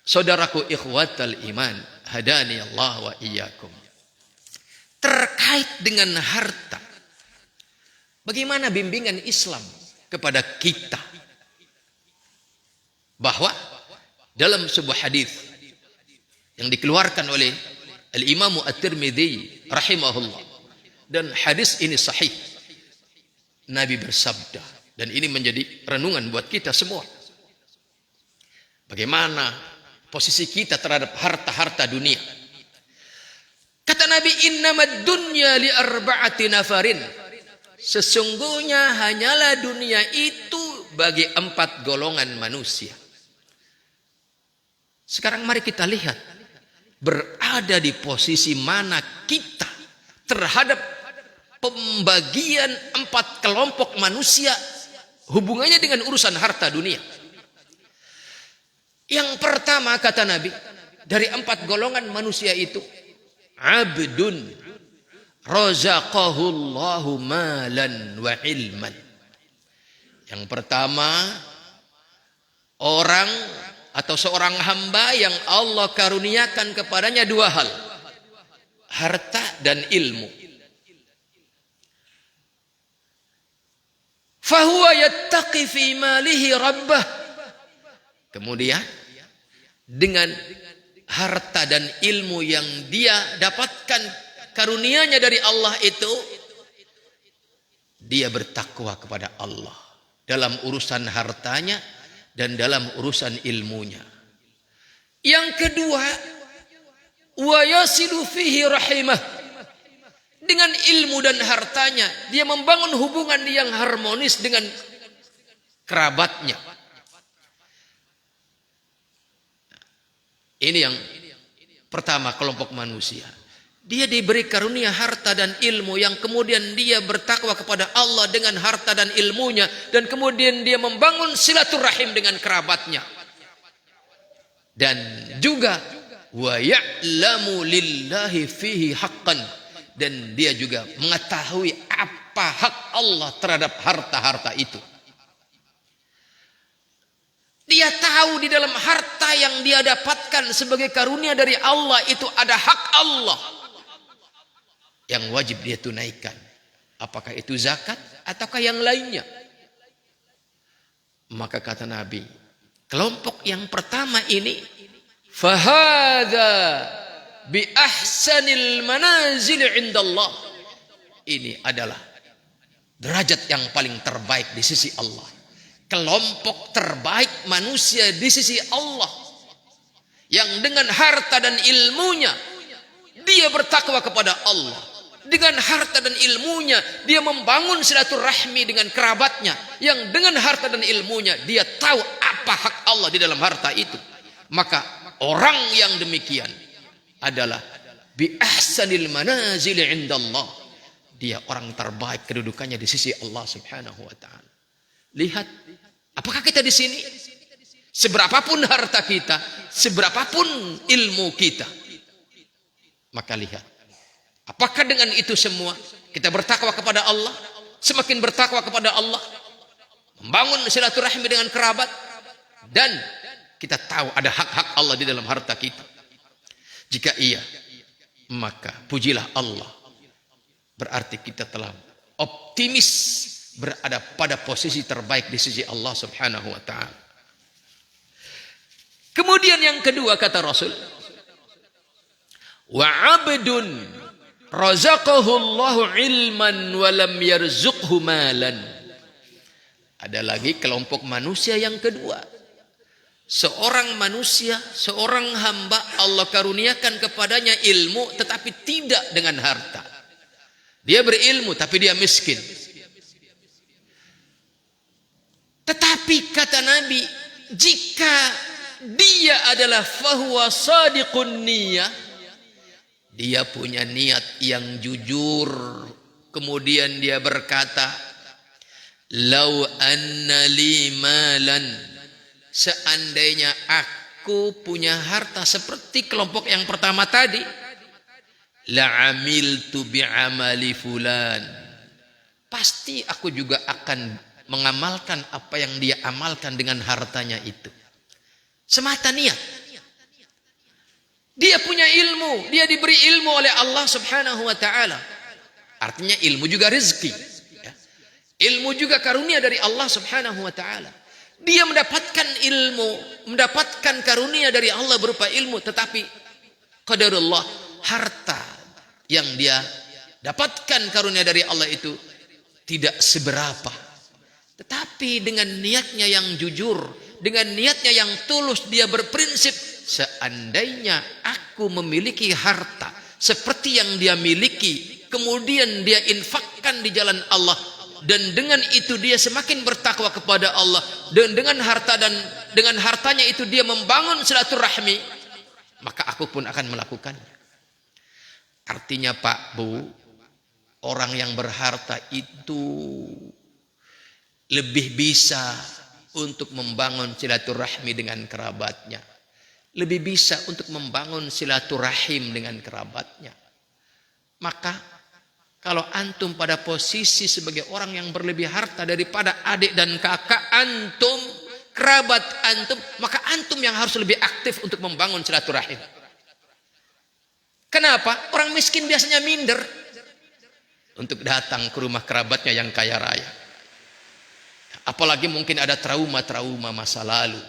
Saudaraku ikhwatal iman, hadani Allah wa iyyakum. Terkait dengan harta, bagaimana bimbingan Islam kepada kita? Bahwa dalam sebuah hadis yang dikeluarkan oleh Al-Imam At-Tirmidzi rahimahullah, dan hadis ini sahih, Nabi bersabda, dan ini menjadi renungan buat kita semua. Bagaimana posisi kita terhadap harta-harta dunia? Kata Nabi, innamad dunya li arba'ati nafarin. Sesungguhnya hanyalah dunia itu bagi 4 golongan manusia. Sekarang mari kita lihat, berada di posisi mana kita terhadap pembagian 4 kelompok manusia hubungannya dengan urusan harta dunia. Yang pertama kata Nabi, dari 4 golongan manusia itu, abdun razaqahullahu malan wa ilman. Yang pertama, orang atau seorang hamba yang Allah karuniakan kepadanya 2 hal, harta dan ilmu. Fahuwa yattaqi fi malihi rabbah. Kemudian dengan harta dan ilmu yang dia dapatkan karunia-Nya dari Allah itu, dia bertakwa kepada Allah dalam urusan hartanya dan dalam urusan ilmunya. Yang kedua, wa yasilu fihi rahimah. Dengan ilmu dan hartanya dia membangun hubungan yang harmonis dengan kerabatnya. Ini yang pertama, kelompok manusia. Dia diberi karunia harta dan ilmu, yang kemudian dia bertakwa kepada Allah dengan harta dan ilmunya, dan kemudian dia membangun silaturahim dengan kerabatnya. Dan juga wa ya'lamu lillahi fihi haqqan, dan dia juga mengetahui apa hak Allah terhadap harta-harta itu. Dia tahu di dalam harta yang dia dapatkan sebagai karunia dari Allah itu ada hak Allah yang wajib dia tunaikan. Apakah itu zakat ataukah yang lainnya? Maka kata Nabi, kelompok yang pertama ini, fahadha bi ahsanil manazil indallah. Ini adalah derajat yang paling terbaik di sisi Allah. Kelompok terbaik manusia di sisi Allah, yang dengan harta dan ilmunya dia bertakwa kepada Allah. Dengan harta dan ilmunya dia membangun silaturahmi dengan kerabatnya, yang dengan harta dan ilmunya dia tahu apa hak Allah di dalam harta itu. Maka orang yang demikian adalah bi ahsanil manazil indallah. Dia orang terbaik kedudukannya di sisi Allah Subhanahu wa taala. Lihat, apakah kita di sini? Seberapapun harta kita, seberapapun ilmu kita, maka lihat, apakah dengan itu semua kita bertakwa kepada Allah? Semakin bertakwa kepada Allah, membangun silaturahmi dengan kerabat, dan kita tahu ada hak-hak Allah di dalam harta kita. Jika iya, maka pujilah Allah. Berarti kita telah optimis berada pada posisi terbaik di sisi Allah Subhanahu wa taala. Kemudian yang kedua kata Rasul, wa 'abdun razaqahu Allahu ilman wa lam yarzuqhu malan. Ada lagi kelompok manusia yang kedua. Seorang manusia, seorang hamba, Allah karuniakan kepadanya ilmu tetapi tidak dengan harta. Dia berilmu tapi dia miskin. Tetapi kata Nabi, jika dia adalah fahuwa sadiqun niyah, dia punya niat yang jujur, kemudian dia berkata, lau anna li malan, seandainya aku punya harta seperti kelompok yang pertama tadi, la amiltu bi'amali fulan, pasti aku juga akan mengamalkan apa yang dia amalkan dengan hartanya itu. Semata niat. Dia punya ilmu, dia diberi ilmu oleh Allah Subhanahu wa taala. Artinya ilmu juga rezeki. Ya. Ilmu juga karunia dari Allah Subhanahu wa taala. Dia mendapatkan ilmu, mendapatkan karunia dari Allah berupa ilmu, tetapi qadarullah, harta yang dia dapatkan karunia dari Allah itu tidak seberapa. Tetapi dengan niatnya yang jujur, dengan niatnya yang tulus, dia berprinsip, seandainya aku memiliki harta seperti yang dia miliki, kemudian dia infakkan di jalan Allah, dan dengan itu dia semakin bertakwa kepada Allah, dan dengan hartanya itu dia membangun silaturahmi, maka aku pun akan melakukannya. Artinya Pak Bu, orang yang berharta itu lebih bisa untuk membangun silaturahmi dengan kerabatnya, lebih bisa untuk membangun silaturahim dengan kerabatnya. Maka kalau antum pada posisi sebagai orang yang berlebih harta daripada adik dan kakak antum, kerabat antum, maka antum yang harus lebih aktif untuk membangun silaturahim. Kenapa? Orang miskin biasanya minder untuk datang ke rumah kerabatnya yang kaya raya. Apalagi mungkin ada trauma-trauma masa lalu.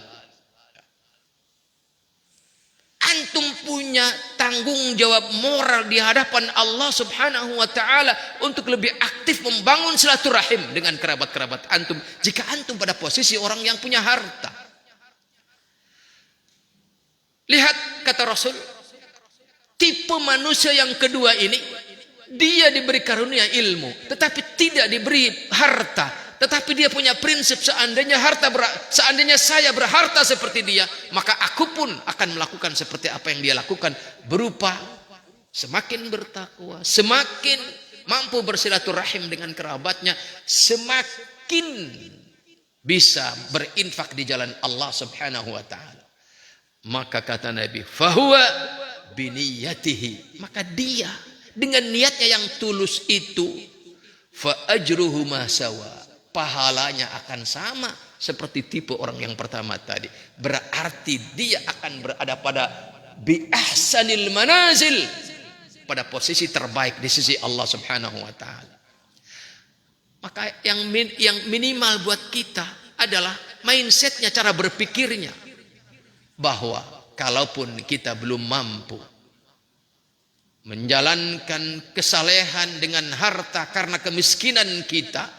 Antum punya tanggung jawab moral di hadapan Allah Subhanahu wa taala untuk lebih aktif membangun silaturahim dengan kerabat-kerabat antum jika antum pada posisi orang yang punya harta. Lihat kata Rasul, tipe manusia yang kedua ini, dia diberi karunia ilmu tetapi tidak diberi harta. Tetapi dia punya prinsip, seandainya saya berharta seperti dia, maka aku pun akan melakukan seperti apa yang dia lakukan, berupa semakin bertakwa, semakin mampu bersilaturahim dengan kerabatnya, semakin bisa berinfak di jalan Allah Subhanahu wa taala. Maka kata Nabi, fahuwa biniyatihi, maka dia dengan niatnya yang tulus itu, fa ajruhu ma sawa, pahalanya akan sama seperti tipe orang yang pertama tadi. Berarti dia akan berada pada bi ahsanil manazil, pada posisi terbaik di sisi Allah Subhanahu wa taala. Maka yang minimal buat kita adalah mindsetnya, cara berpikirnya, bahwa kalaupun kita belum mampu menjalankan kesalehan dengan harta karena kemiskinan kita,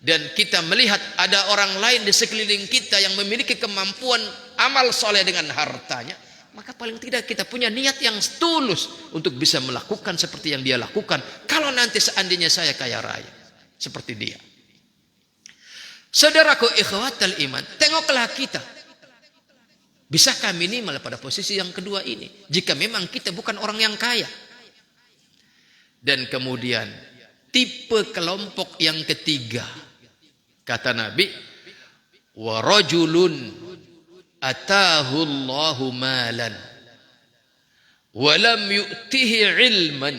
dan kita melihat ada orang lain di sekeliling kita yang memiliki kemampuan amal soleh dengan hartanya, maka paling tidak kita punya niat yang tulus untuk bisa melakukan seperti yang dia lakukan. Kalau nanti seandainya saya kaya raya seperti dia. Saudaraku ikhwatal iman, tengoklah kita, bisakah minimal pada posisi yang kedua ini jika memang kita bukan orang yang kaya. Dan kemudian tipe kelompok yang ketiga, kata Nabi, wa rajulun atahu Allahu malan wa lam yu'tihi ilman.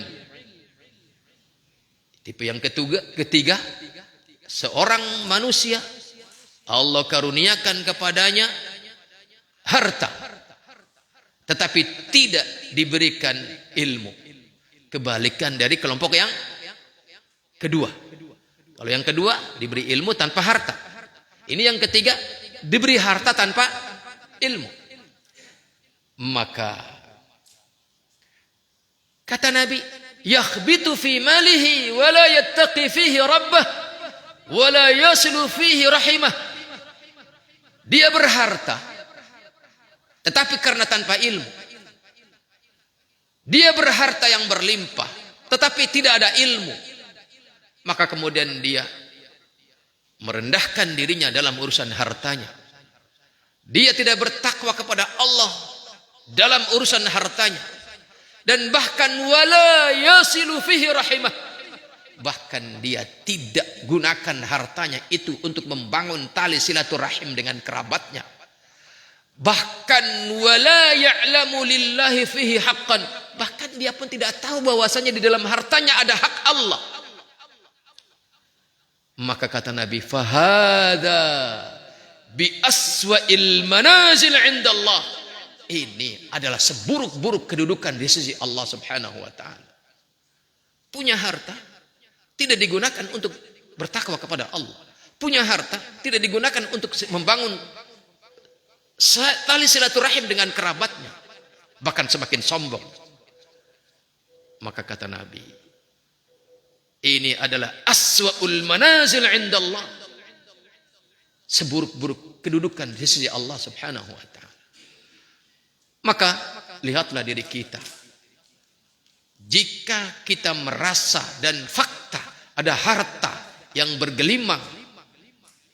Tipe yang ketiga, seorang manusia Allah karuniakan kepadanya harta tetapi tidak diberikan ilmu. Kebalikan dari kelompok yang kedua. Kalau yang kedua diberi ilmu tanpa harta. Ini yang ketiga diberi harta tanpa ilmu. Maka kata Nabi, yakhbitu fi malihi wa la yattaqi fihi rabbah wa la yaslu fihi rahimah. Dia berharta tetapi karena tanpa ilmu. Dia berharta yang berlimpah tetapi tidak ada ilmu. Maka kemudian dia merendahkan dirinya dalam urusan hartanya. Dia tidak bertakwa kepada Allah dalam urusan hartanya. Dan bahkan wala yasilu fihi rahimah, bahkan dia tidak gunakan hartanya itu untuk membangun tali silaturahim dengan kerabatnya. Bahkan wala ya'lamu lillahi fihi haqqan, bahkan dia pun tidak tahu bahwasanya di dalam hartanya ada hak Allah. Maka kata Nabi, fahada bi aswa'il manazil indallah, ini adalah seburuk-buruk kedudukan di sisi Allah Subhanahu wa taala. Punya harta tidak digunakan untuk bertakwa kepada Allah. Punya harta tidak digunakan untuk membangun tali silaturahim dengan kerabatnya, bahkan semakin sombong. Maka kata Nabi, ini adalah aswa'ul manazil indallah, seburuk-buruk kedudukan di sisi Allah Subhanahu wa taala. Maka lihatlah diri kita. Jika kita merasa dan fakta ada harta yang bergelimang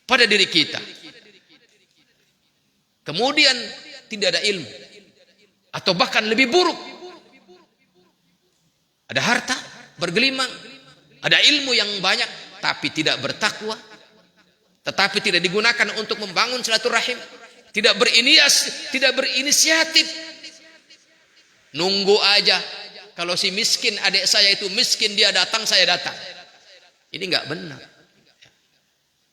pada diri kita, kemudian tidak ada ilmu, atau bahkan lebih buruk, ada harta bergelimang, ada ilmu yang banyak tapi tidak bertakwa, tetapi tidak digunakan untuk membangun silaturahim, tidak berinisiatif, nunggu aja. Kalau si miskin, adik saya itu miskin, dia datang, saya datang. Ini enggak benar.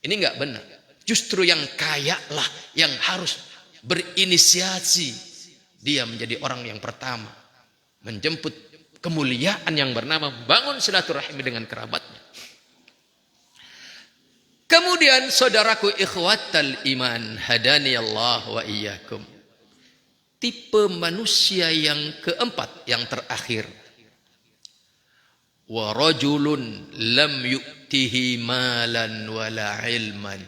Ini enggak benar. Justru yang kaya lah yang harus berinisiasi. Dia menjadi orang yang pertama menjemput kemuliaan yang bernama bangun silaturahmi dengan kerabatnya. Kemudian saudaraku ikhwatal iman, hadani Allah wa iyyakum. Tipe manusia yang keempat, yang terakhir. Wa rajulun lam yu'tihi malan wala ilman.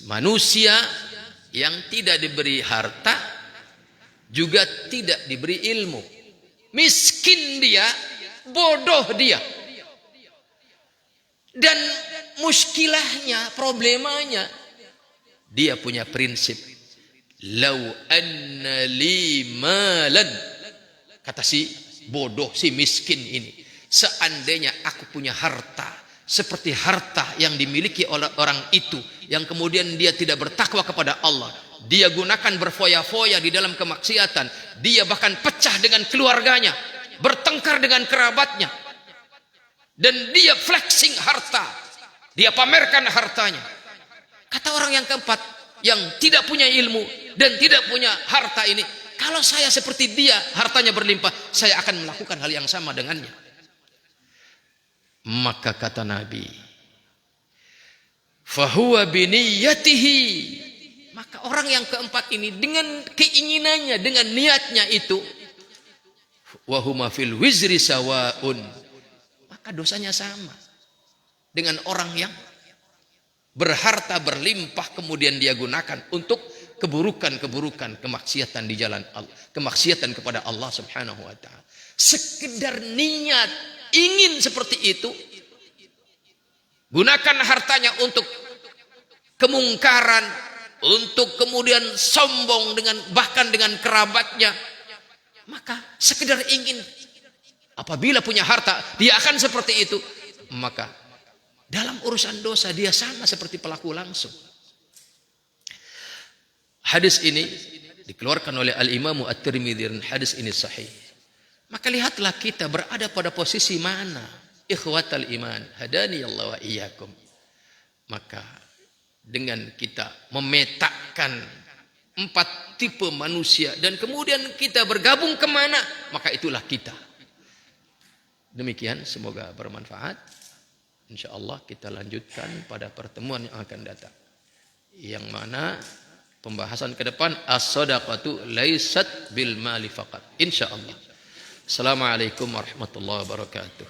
Manusia yang tidak diberi harta, juga tidak diberi ilmu. Miskin dia, bodoh dia. Dan muskilahnya, problemanya, dia punya prinsip. Lau anna li malan, kata si bodoh, si miskin ini, seandainya aku punya harta seperti harta yang dimiliki oleh orang itu, yang kemudian dia tidak bertakwa kepada Allah, dia gunakan berfoya-foya di dalam kemaksiatan, dia bahkan pecah dengan keluarganya, bertengkar dengan kerabatnya, dan dia flexing harta, dia pamerkan hartanya. Kata orang yang keempat, yang tidak punya ilmu dan tidak punya harta ini, kalau saya seperti dia, hartanya berlimpah, saya akan melakukan hal yang sama dengannya. Maka kata Nabi, fahuwa biniyatihi, maka orang yang keempat ini dengan keinginannya, dengan niatnya itu, wahuma fil wizri sawaun, maka dosanya sama dengan orang yang berharta berlimpah kemudian dia gunakan untuk keburukan-keburukan, kemaksiatan di jalan Allah, kemaksiatan kepada Allah Subhanahu wa taala. Sekedar niat ingin seperti itu, gunakan hartanya untuk kemungkaran, untuk kemudian sombong dengan bahkan dengan kerabatnya, maka sekedar ingin, apabila punya harta dia akan seperti itu, maka dalam urusan dosa dia sama seperti pelaku langsung. Hadis ini dikeluarkan oleh Al-Imam At-Tirmidzi dan hadis ini sahih. Maka lihatlah kita berada pada posisi mana, ikhwatal iman, hadani Allah wa iyyakum. Maka dengan kita memetakan 4 tipe manusia dan kemudian kita bergabung kemana, maka itulah kita. Demikian, semoga bermanfaat. InsyaAllah kita lanjutkan pada pertemuan yang akan datang, yang mana pembahasan ke depan as-shadaqatu laysat bil mali faqat, insyaallah. Assalamualaikum warahmatullahi wabarakatuh.